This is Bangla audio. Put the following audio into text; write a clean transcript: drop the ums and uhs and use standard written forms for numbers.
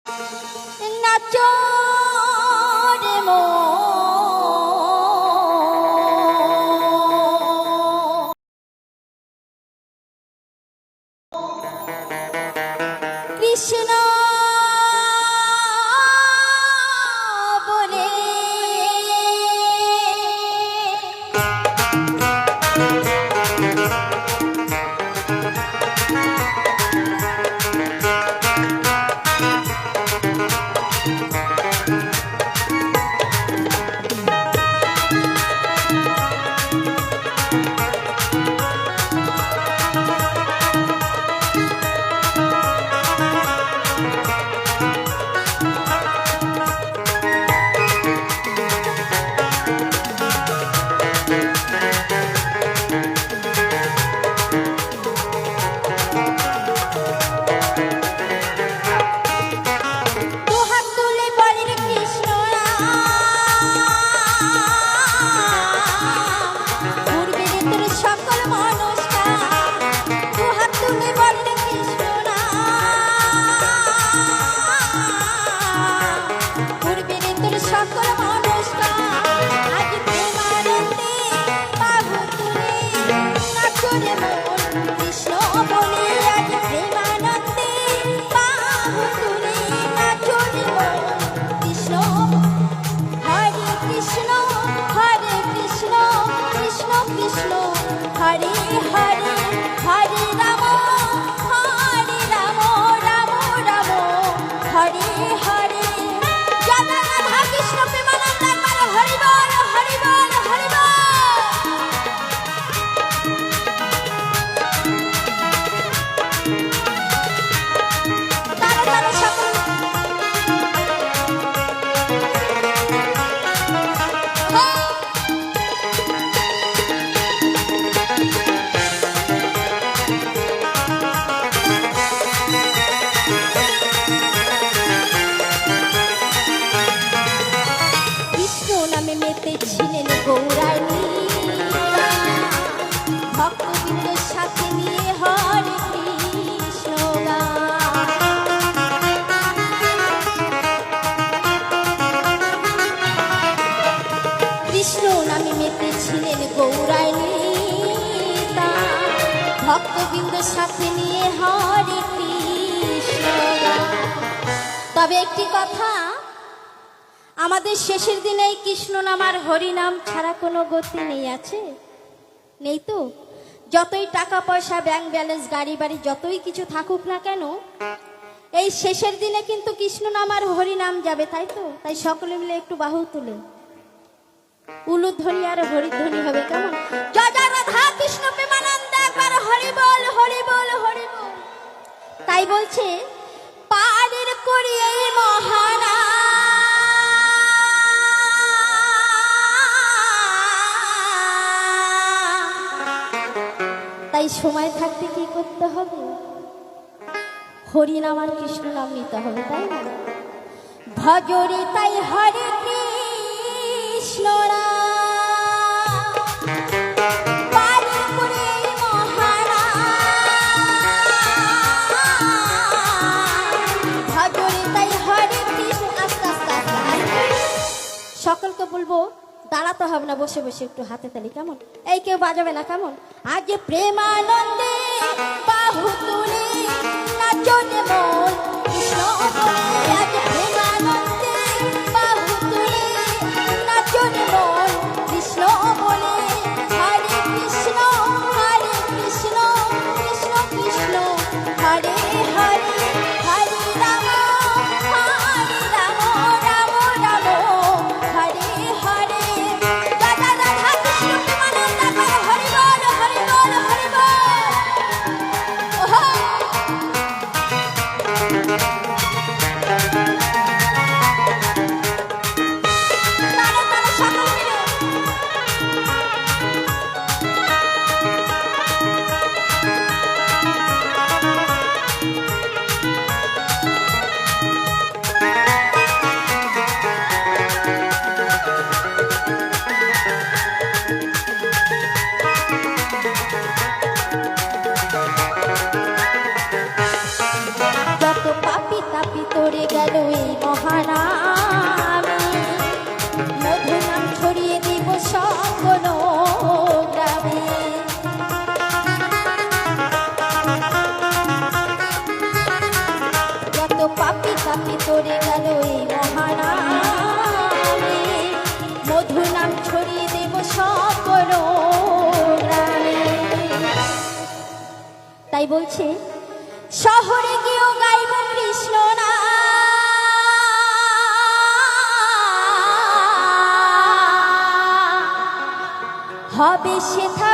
নাচো রে মন, কৃষ্ণ বলে ভক্তবৃন্দের সাথে নিয়ে হরে কৃষ্ণ। তবে একটি কথা, আমাদের শেষের দিনে কৃষ্ণ নাম আর হরি নাম ছাড়া কোনো গতি নেই, আছে নেই তো? যতই টাকা পয়সা, ব্যাংক ব্যালেন্স, গাড়ি বাড়ি যতই কিছু থাকুক না কেন, এই শেষের দিনে কিন্তু কৃষ্ণ নাম আর হরি নাম যাবে, তাই তো? তাই সকলে মিলে একটু বাহু তুলে উলুধ্বনি আর হরিধ্বনি হবে, কেমন? জয় জয় রাধা কৃষ্ণ প্রেমানন্দ, একবার হরি বল হরি বল হরি বল। তাই বলছে পারের করি এই মহানা, তাই সময় থাকতে কি করতে হবে? হরি নাম আর কৃষ্ণ নাম নিতে হবে, তাই না? ভজরে তাই হরে কৃষ্ণ সকলকে বলবো দাঁড়াতে হবে না, বসে বসে একটু হাতে তালি, কেমন? এই কেউ বাজাবে না, কেমন? আজ প্রেমানন্দে বাহু তুলে নাচো রে মন, কৃষ্ণ বলে। আজ প্রেমানন্দে বাহু তুলে নাচো রে মন, কৃষ্ণ বলে। হরে কৃষ্ণ কৃষ্ণ কৃষ্ণ হরে হরে, হরে রাম রাম রাম রাম হরে হরে। রাধা রাধা কৃষ্ণ প্রেমানন্দ, হরি বল হরি বল হরি বল। ভিতরে গেল এই মহানামে, মধু নাম ছড়িয়ে দেব সকল গ্রামে। তাই বলছে শহরে গিয়েও গাইব কৃষ্ণ নাম, হবে সেথা